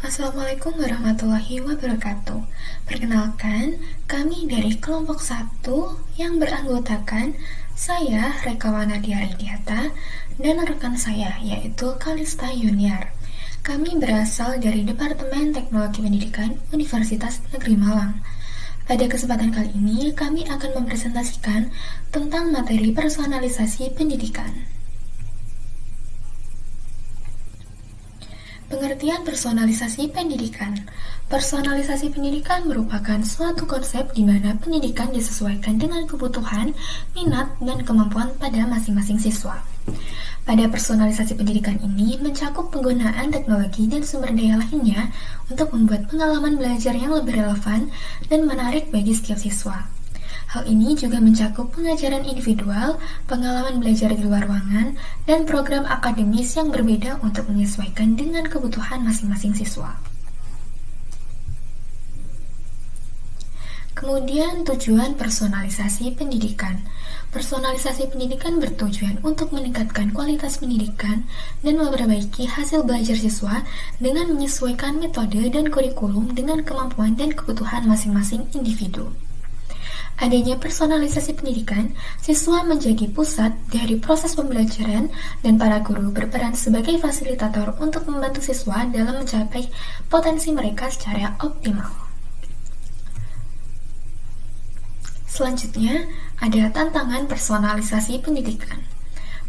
Assalamualaikum warahmatullahi wabarakatuh. Perkenalkan, kami dari kelompok 1 yang beranggotakan saya, Rekawana Diaridiata, dan rekan saya, yaitu Kalista Yuniar. Kami berasal dari Departemen Teknologi Pendidikan Universitas Negeri Malang. Pada kesempatan kali ini, kami akan mempresentasikan tentang materi personalisasi pendidikan. Pengertian personalisasi pendidikan. Personalisasi pendidikan merupakan suatu konsep di mana pendidikan disesuaikan dengan kebutuhan, minat, dan kemampuan pada masing-masing siswa. Pada personalisasi pendidikan ini mencakup penggunaan teknologi dan sumber daya lainnya untuk membuat pengalaman belajar yang lebih relevan dan menarik bagi setiap siswa. Hal ini juga mencakup pengajaran individual, pengalaman belajar di luar ruangan, dan program akademis yang berbeda untuk menyesuaikan dengan kebutuhan masing-masing siswa. Kemudian tujuan personalisasi pendidikan. Personalisasi pendidikan bertujuan untuk meningkatkan kualitas pendidikan dan memperbaiki hasil belajar siswa dengan menyesuaikan metode dan kurikulum dengan kemampuan dan kebutuhan masing-masing individu. Adanya personalisasi pendidikan, siswa menjadi pusat dari proses pembelajaran dan para guru berperan sebagai fasilitator untuk membantu siswa dalam mencapai potensi mereka secara optimal. Selanjutnya, ada tantangan personalisasi pendidikan.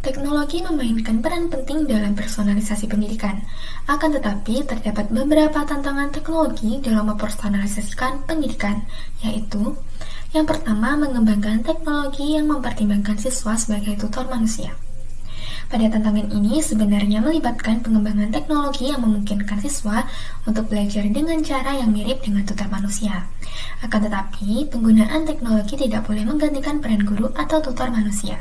Teknologi memainkan peran penting dalam personalisasi pendidikan. Akan tetapi, terdapat beberapa tantangan teknologi dalam mempersonalisasikan pendidikan, yaitu yang pertama, mengembangkan teknologi yang mempertimbangkan siswa sebagai tutor manusia. Pada tantangan ini sebenarnya melibatkan pengembangan teknologi yang memungkinkan siswa untuk belajar dengan cara yang mirip dengan tutor manusia. Akan tetapi, penggunaan teknologi tidak boleh menggantikan peran guru atau tutor manusia.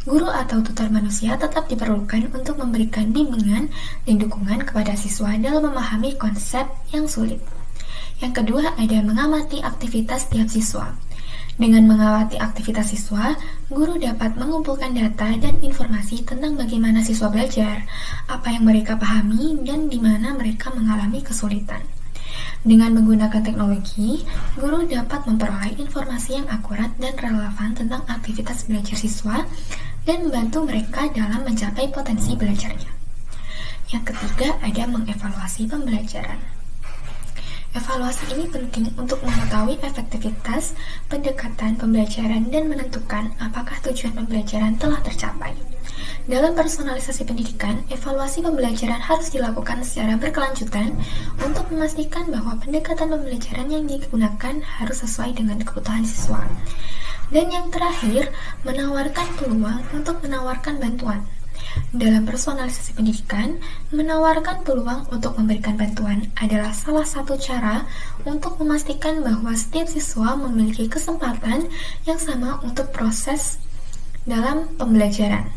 Guru atau tutor manusia tetap diperlukan untuk memberikan bimbingan dan dukungan kepada siswa dalam memahami konsep yang sulit. Yang kedua, ada mengamati aktivitas tiap siswa. Dengan mengawati aktivitas siswa, guru dapat mengumpulkan data dan informasi tentang bagaimana siswa belajar, apa yang mereka pahami, dan di mana mereka mengalami kesulitan. Dengan menggunakan teknologi, guru dapat memperoleh informasi yang akurat dan relevan tentang aktivitas belajar siswa dan membantu mereka dalam mencapai potensi belajarnya. Yang ketiga, ada mengevaluasi pembelajaran. Evaluasi ini penting untuk mengetahui efektivitas pendekatan pembelajaran dan menentukan apakah tujuan pembelajaran telah tercapai. Dalam personalisasi pendidikan, evaluasi pembelajaran harus dilakukan secara berkelanjutan untuk memastikan bahwa pendekatan pembelajaran yang digunakan harus sesuai dengan kebutuhan siswa. Dan yang terakhir, menawarkan peluang untuk menawarkan bantuan. Dalam personalisasi pendidikan, menawarkan peluang untuk memberikan bantuan adalah salah satu cara untuk memastikan bahwa setiap siswa memiliki kesempatan yang sama untuk proses dalam pembelajaran.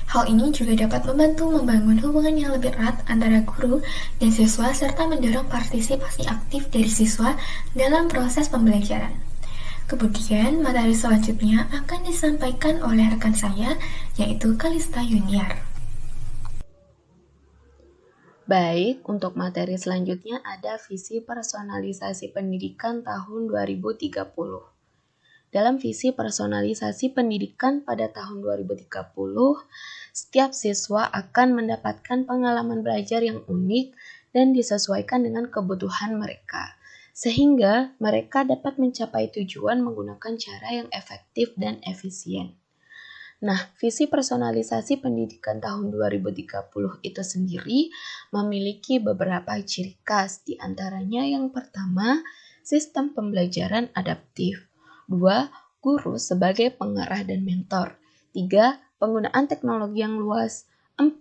Hal ini juga dapat membantu membangun hubungan yang lebih erat antara guru dan siswa serta mendorong partisipasi aktif dari siswa dalam proses pembelajaran. Kemudian, materi selanjutnya akan disampaikan oleh rekan saya, yaitu Kalista Yuniar. Baik, untuk materi selanjutnya ada visi personalisasi pendidikan tahun 2030. Dalam visi personalisasi pendidikan pada tahun 2030, setiap siswa akan mendapatkan pengalaman belajar yang unik dan disesuaikan dengan kebutuhan mereka, sehingga mereka dapat mencapai tujuan menggunakan cara yang efektif dan efisien. Nah, visi personalisasi pendidikan tahun 2030 itu sendiri memiliki beberapa ciri khas, di antaranya yang pertama, sistem pembelajaran adaptif. 2. Guru sebagai pengarah dan mentor. 3. Penggunaan teknologi yang luas. 4.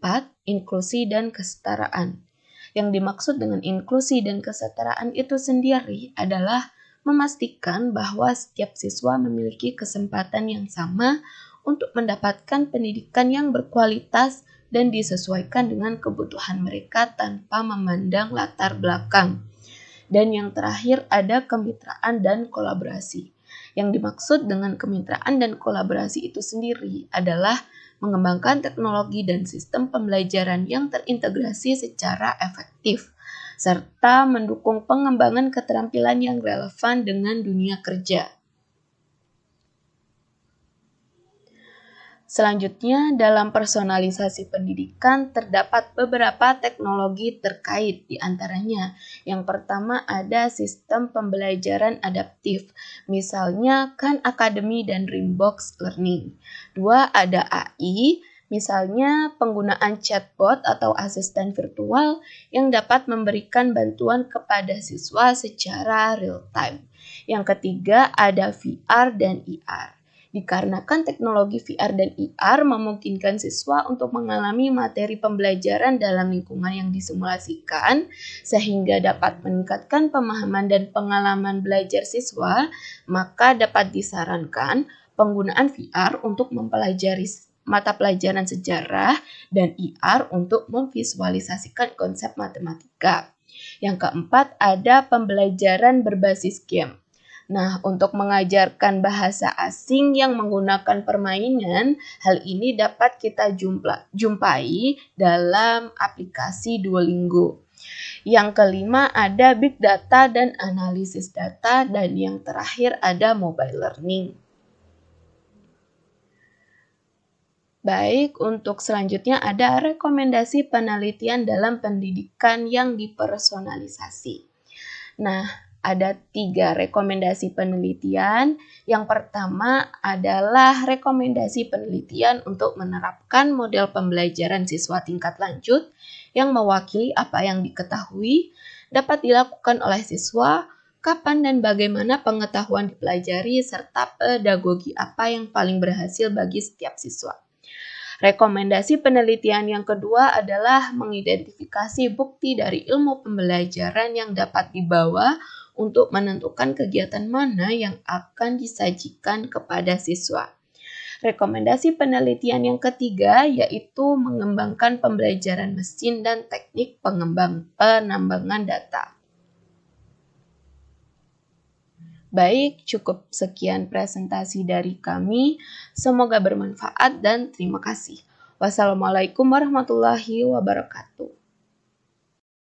Inklusi dan kesetaraan. Yang dimaksud dengan inklusi dan kesetaraan itu sendiri adalah memastikan bahwa setiap siswa memiliki kesempatan yang sama untuk mendapatkan pendidikan yang berkualitas dan disesuaikan dengan kebutuhan mereka tanpa memandang latar belakang. Dan yang terakhir ada kemitraan dan kolaborasi. Yang dimaksud dengan kemitraan dan kolaborasi itu sendiri adalah mengembangkan teknologi dan sistem pembelajaran yang terintegrasi secara efektif serta mendukung pengembangan keterampilan yang relevan dengan dunia kerja. Selanjutnya, dalam personalisasi pendidikan terdapat beberapa teknologi terkait, di antaranya yang pertama ada sistem pembelajaran adaptif, misalnya Khan Academy dan Dreambox Learning. Dua, ada AI, misalnya penggunaan chatbot atau asisten virtual yang dapat memberikan bantuan kepada siswa secara real-time. Yang ketiga, ada VR dan IR. Dikarenakan teknologi VR dan IR memungkinkan siswa untuk mengalami materi pembelajaran dalam lingkungan yang disimulasikan, sehingga dapat meningkatkan pemahaman dan pengalaman belajar siswa, maka dapat disarankan penggunaan VR untuk mempelajari mata pelajaran sejarah dan IR untuk memvisualisasikan konsep matematika. Yang keempat, ada pembelajaran berbasis game. Nah, untuk mengajarkan bahasa asing yang menggunakan permainan, hal ini dapat kita jumpai dalam aplikasi Duolingo. Yang kelima ada big data dan analisis data, dan yang terakhir ada mobile learning. Baik, untuk selanjutnya ada rekomendasi penelitian dalam pendidikan yang dipersonalisasi. Nah, ada 3 rekomendasi penelitian. Yang pertama adalah rekomendasi penelitian untuk menerapkan model pembelajaran siswa tingkat lanjut yang mewakili apa yang diketahui, dapat dilakukan oleh siswa, kapan dan bagaimana pengetahuan dipelajari, serta pedagogi apa yang paling berhasil bagi setiap siswa. Rekomendasi penelitian yang kedua adalah mengidentifikasi bukti dari ilmu pembelajaran yang dapat dibawa untuk menentukan kegiatan mana yang akan disajikan kepada siswa. Rekomendasi penelitian yang ketiga yaitu mengembangkan pembelajaran mesin dan teknik penambangan data. Baik, cukup sekian presentasi dari kami. Semoga bermanfaat dan terima kasih. Wassalamualaikum warahmatullahi wabarakatuh.